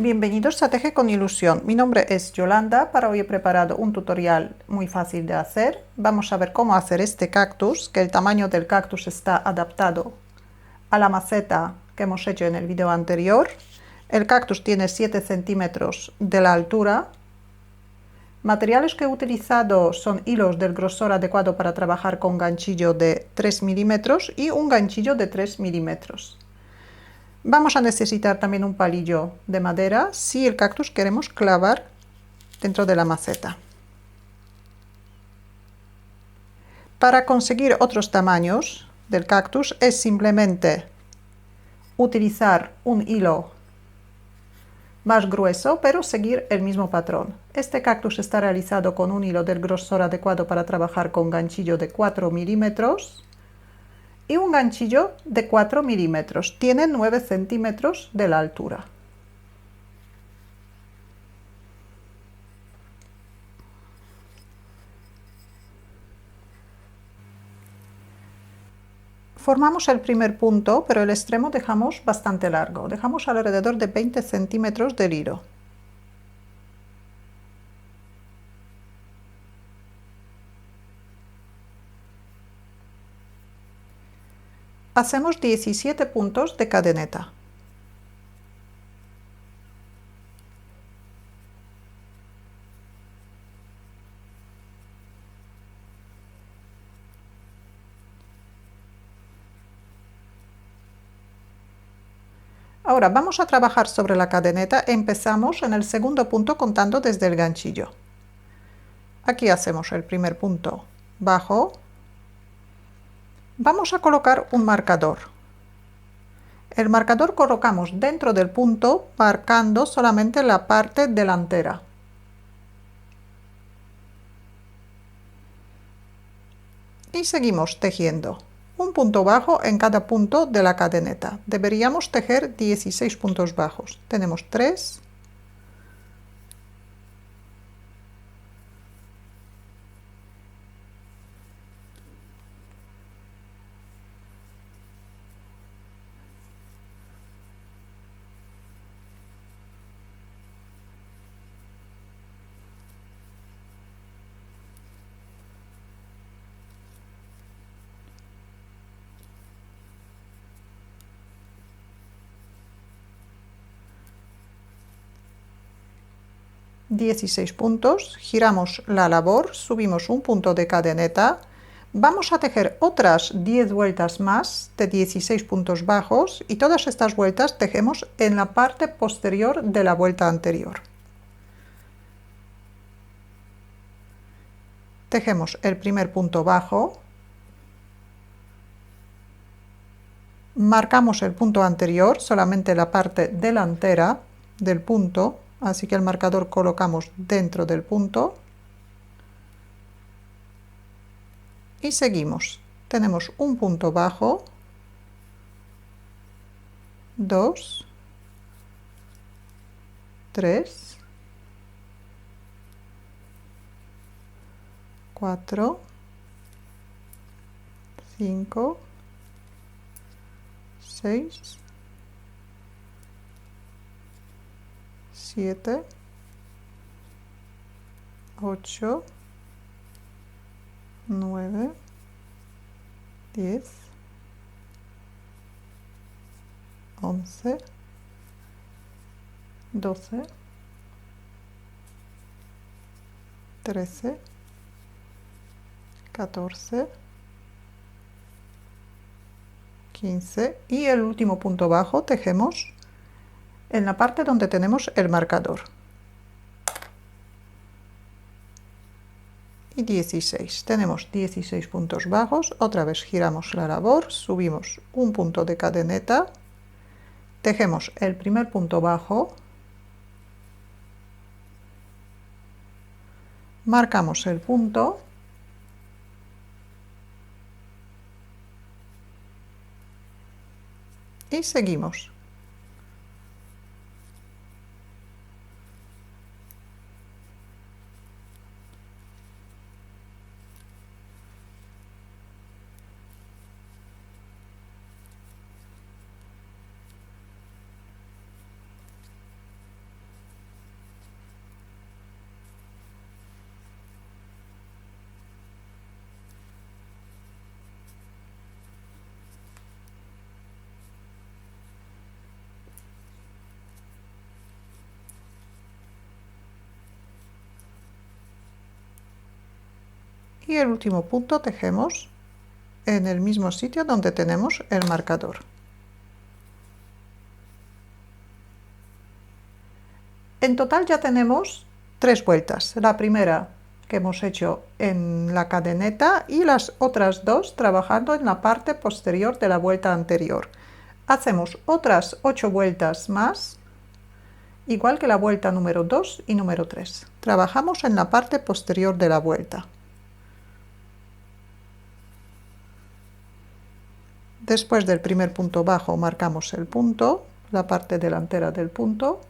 Bienvenidos a Teje con Ilusión. Mi nombre es Yolanda. Para hoy he preparado un tutorial muy fácil de hacer. Vamos a ver cómo hacer este cactus, que el tamaño del cactus está adaptado a la maceta que hemos hecho en el video anterior. El cactus tiene 7 centímetros de la altura. Materiales que he utilizado son hilos del grosor adecuado para trabajar con ganchillo de 3 milímetros y un ganchillo de 3 milímetros. Vamos a necesitar también un palillo de madera si el cactus queremos clavar dentro de la maceta. Para conseguir otros tamaños del cactus es simplemente utilizar un hilo más grueso, pero seguir el mismo patrón. Este cactus está realizado con un hilo del grosor adecuado para trabajar con ganchillo de 4 milímetros y un ganchillo de 4 milímetros. Tiene 9 centímetros de la altura. Formamos el primer punto, pero el extremo dejamos bastante largo. Dejamos alrededor de 20 centímetros del hilo. Hacemos 17 puntos de cadeneta. Ahora vamos a trabajar sobre la cadeneta. Empezamos en el segundo punto contando desde el ganchillo. Aquí hacemos el primer punto bajo. Vamos a colocar un marcador. El marcador colocamos dentro del punto, marcando solamente la parte delantera. Y seguimos tejiendo un punto bajo en cada punto de la cadeneta. Deberíamos tejer 16 puntos bajos. Tenemos 3, puntos, giramos la labor, subimos un punto de cadeneta, vamos a tejer otras 10 vueltas más de 16 puntos bajos y todas estas vueltas tejemos en la parte posterior de la vuelta anterior. Tejemos el primer punto bajo, marcamos el punto anterior, solamente la parte delantera del punto, así que el marcador colocamos dentro del punto y seguimos. Tenemos un punto bajo, 2, 3, 4, 5, 6, 7, 8, 9, 10, 11, 12, 13, 14, 15 y el último punto bajo tejemos en la parte donde tenemos el marcador. Y 16. Tenemos 16 puntos bajos. Otra vez giramos la labor, subimos un punto de cadeneta, tejemos el primer punto bajo, marcamos el punto y seguimos. y el último punto tejemos en el mismo sitio donde tenemos el marcador. En total ya tenemos 3 vueltas. La primera que hemos hecho en la cadeneta y las otras 2 trabajando en la parte posterior de la vuelta anterior. Hacemos otras 8 vueltas más, igual que la vuelta número 2 y número 3. Trabajamos en la parte posterior de la vuelta. Después del primer punto bajo marcamos el punto, la parte delantera del punto,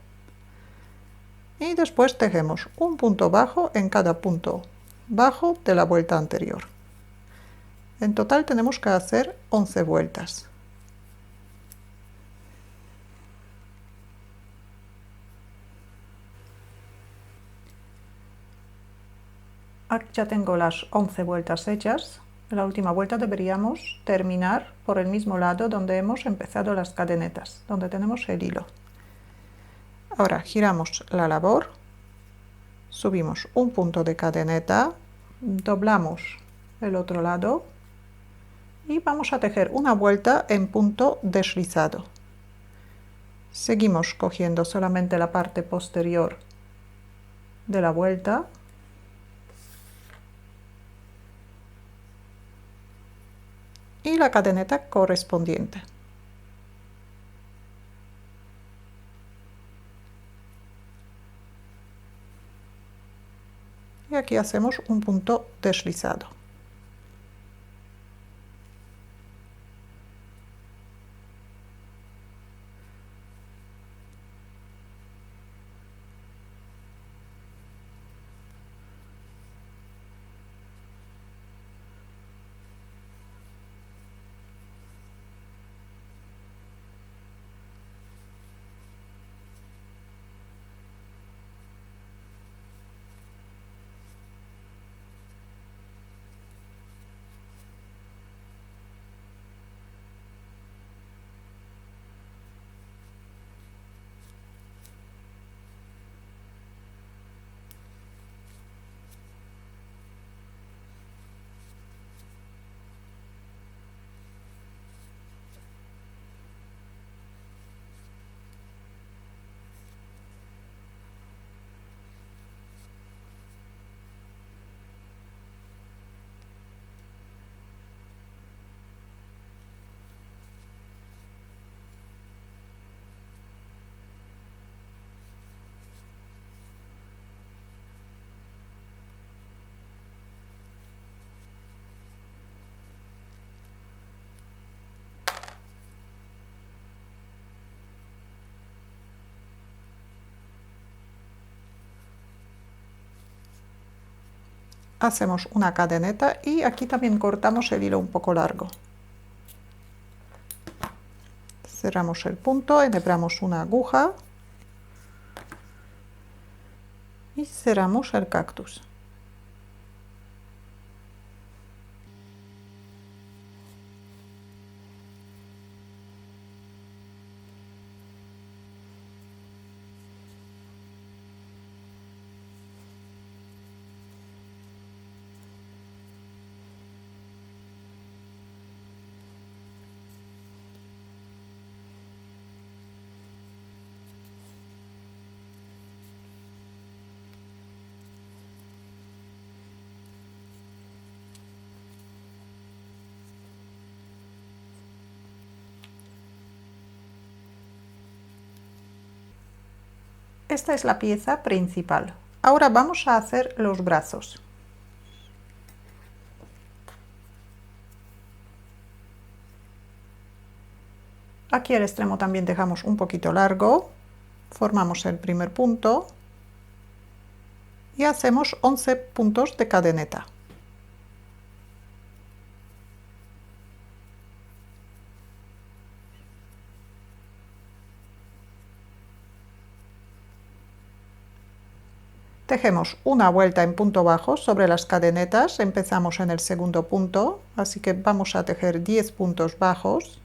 y después tejemos un punto bajo en cada punto bajo de la vuelta anterior. En total tenemos que hacer 11 vueltas. Aquí ya tengo las 11 vueltas hechas. En la última vuelta deberíamos terminar por el mismo lado donde hemos empezado las cadenetas, donde tenemos el hilo. Ahora giramos la labor, subimos un punto de cadeneta, doblamos el otro lado y vamos a tejer una vuelta en punto deslizado. Seguimos cogiendo solamente la parte posterior de la vuelta y la cadeneta correspondiente. Y aquí hacemos un punto deslizado. Hacemos una cadeneta y aquí también cortamos el hilo un poco largo. Cerramos el punto, enhebramos una aguja y cerramos el cactus. Esta es la pieza principal. Ahora vamos a hacer los brazos. Aquí el extremo también dejamos un poquito largo, formamos el primer punto y hacemos 11 puntos de cadeneta. Tejemos una vuelta en punto bajo sobre las cadenetas, empezamos en el segundo punto, así que vamos a tejer 10 puntos bajos.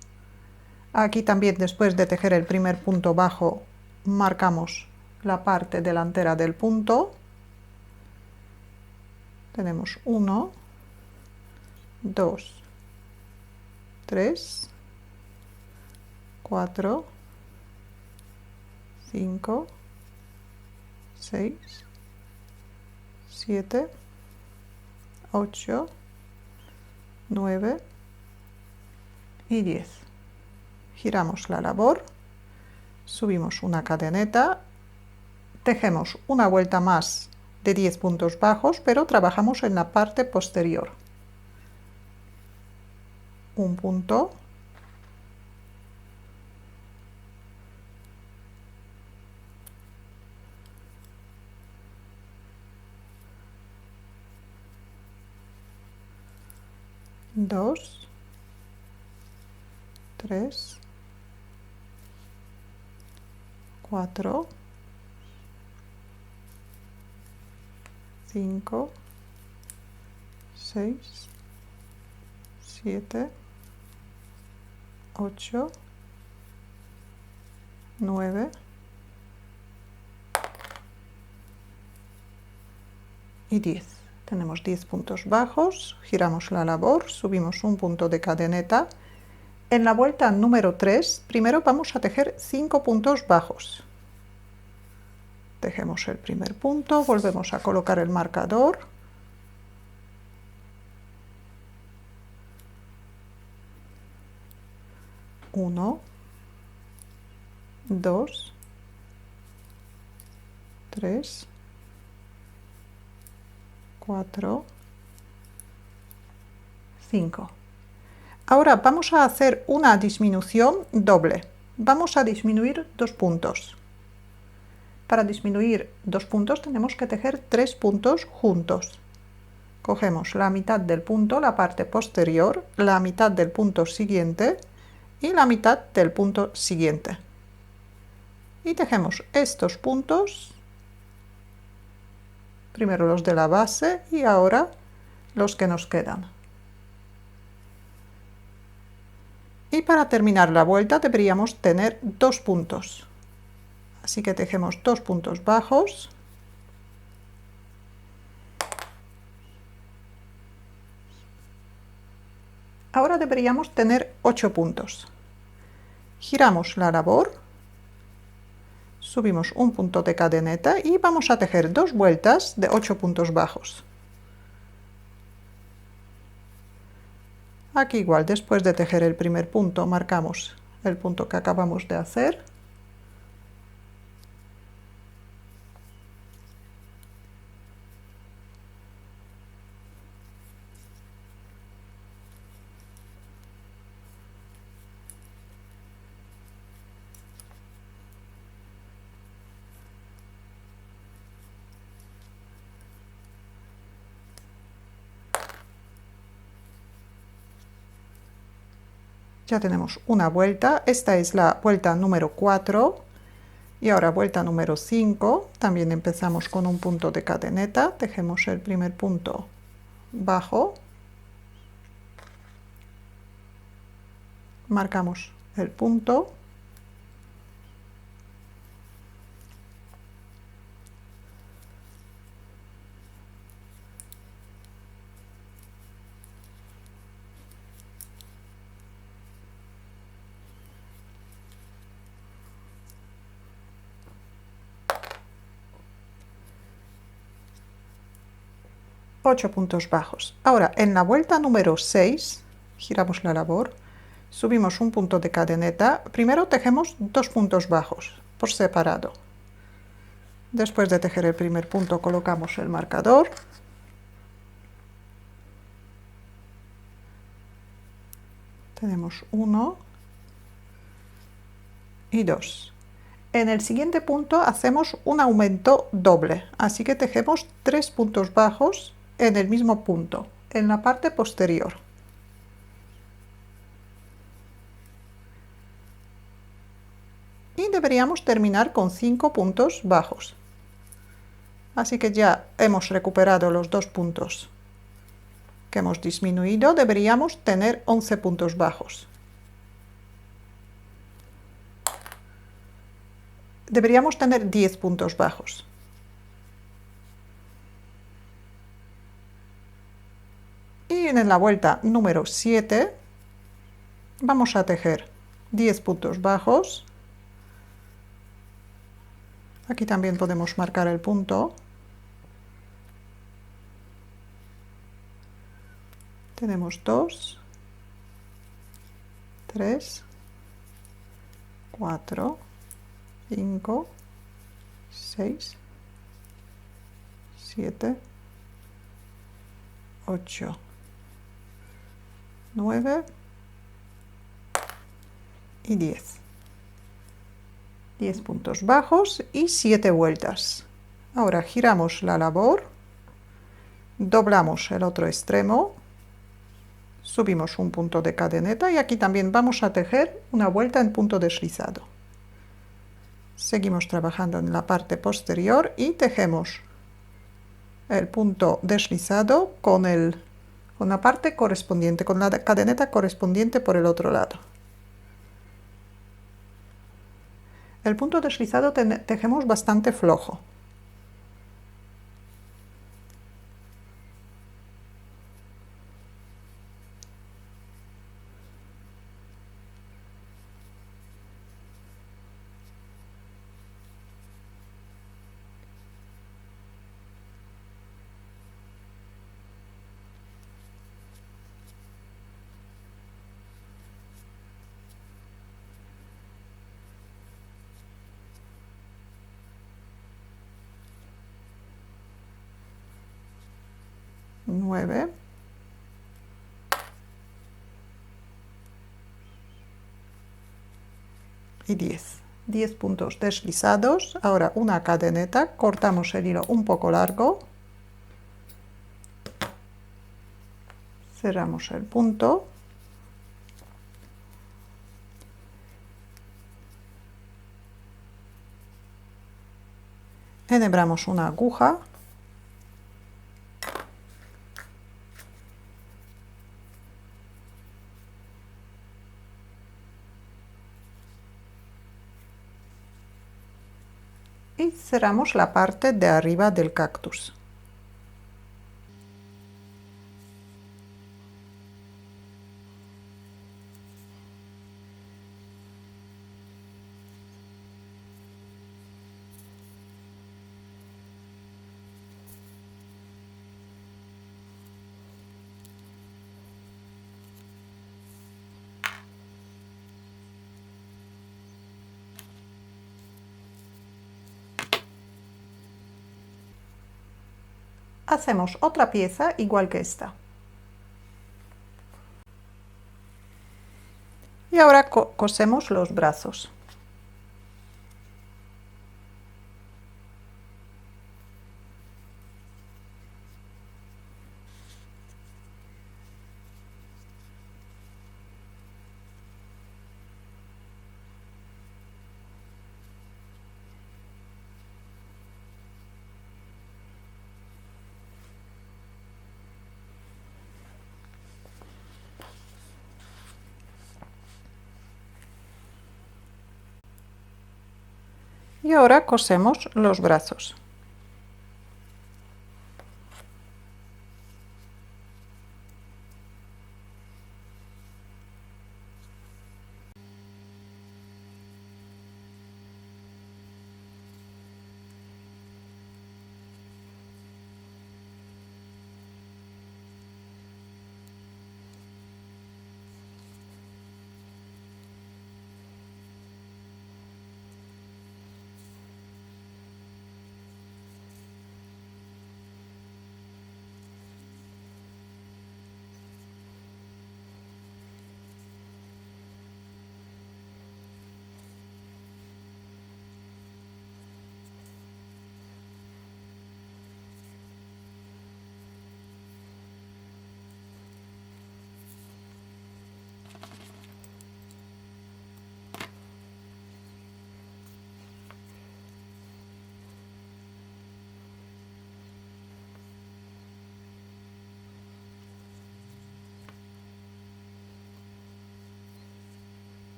Aquí también, después de tejer el primer punto bajo, marcamos la parte delantera del punto. Tenemos 1, 2, 3, 4, 5, 6, 7, 8, 9 y 10. Giramos la labor, subimos una cadeneta, tejemos una vuelta más de 10 puntos bajos, pero trabajamos en la parte posterior. Un punto, dos, 3, 4, 5, 6, 7, 8, 9 y 10. Tenemos 10 puntos bajos, giramos la labor, subimos un punto de cadeneta. En la vuelta número 3, primero vamos a tejer 5 puntos bajos. Tejemos el primer punto, volvemos a colocar el marcador. Uno, 2, 3, 4, 5. Ahora vamos a hacer una disminución doble. Vamos a disminuir 2 puntos. Para disminuir 2 puntos tenemos que tejer 3 puntos juntos. Cogemos la mitad del punto, la parte posterior, la mitad del punto siguiente y la mitad del punto siguiente. Y tejemos estos puntos, primero los de la base y ahora los que nos quedan. Y para terminar la vuelta deberíamos tener 2 puntos. Así que tejemos 2 puntos bajos. Ahora deberíamos tener 8 puntos. Giramos la labor, subimos un punto de cadeneta y vamos a tejer 2 vueltas de 8 puntos bajos. Aquí igual, después de tejer el primer punto, marcamos el punto que acabamos de hacer. Ya tenemos una vuelta, esta es la vuelta número 4 y ahora vuelta número 5, también empezamos con un punto de cadeneta, tejemos el primer punto bajo, marcamos el punto, ocho puntos bajos. Ahora en la vuelta número 6, giramos la labor, subimos un punto de cadeneta, primero tejemos 2 puntos bajos por separado. Después de tejer el primer punto colocamos el marcador. Tenemos 1 y 2. En el siguiente punto hacemos un aumento doble, así que tejemos 3 puntos bajos en el mismo punto, en la parte posterior. Y deberíamos terminar con 5 puntos bajos. Así que ya hemos recuperado los 2 puntos que hemos disminuido, deberíamos tener 11 puntos bajos. Deberíamos tener 10 puntos bajos. Y en la vuelta número 7 vamos a tejer 10 puntos bajos. Aquí también podemos marcar el punto. Tenemos 2, 3, 4, 5, 6, 7, 8, 9 y 10. 10 puntos bajos y 7 vueltas. Ahora giramos la labor, doblamos el otro extremo, subimos un punto de cadeneta y aquí también vamos a tejer una vuelta en punto deslizado. Seguimos trabajando en la parte posterior y tejemos el punto deslizado con la parte correspondiente, con la cadeneta correspondiente por el otro lado. El punto deslizado tejemos bastante flojo. Nueve. Y 10. 10 puntos deslizados. Ahora una cadeneta, cortamos el hilo un poco largo, cerramos el punto, enhebramos una aguja, y cerramos la parte de arriba del cactus. Hacemos otra pieza igual que esta. Y ahora cosemos los brazos. Y ahora cosemos los brazos.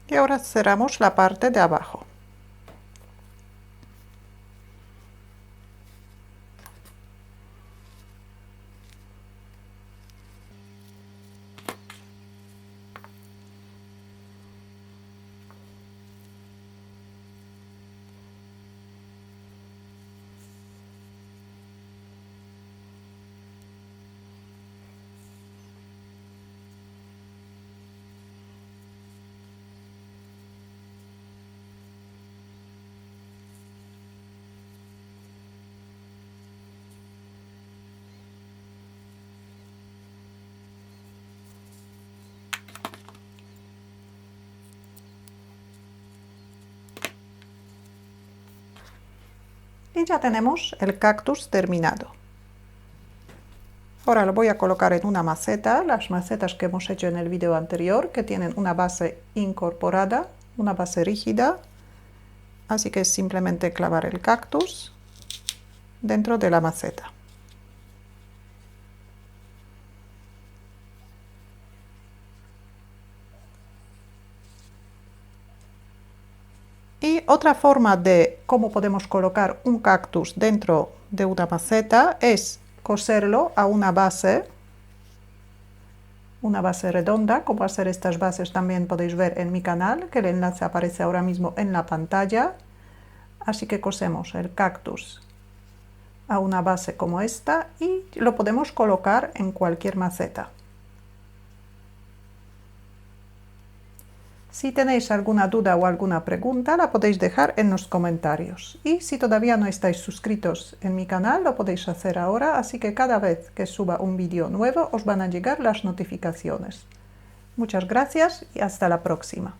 Y ahora cerramos la parte de abajo. Y ya tenemos el cactus terminado. Ahora lo voy a colocar en una maceta, las macetas que hemos hecho en el vídeo anterior, que tienen una base incorporada, una base rígida. Así que es simplemente clavar el cactus dentro de la maceta. Y otra forma de cómo podemos colocar un cactus dentro de una maceta es coserlo a una base redonda. Cómo hacer estas bases también podéis ver en mi canal, que el enlace aparece ahora mismo en la pantalla. Así que cosemos el cactus a una base como esta y lo podemos colocar en cualquier maceta. Si tenéis alguna duda o alguna pregunta, la podéis dejar en los comentarios. Y si todavía no estáis suscritos en mi canal, lo podéis hacer ahora, así que cada vez que suba un vídeo nuevo os van a llegar las notificaciones. Muchas gracias y hasta la próxima.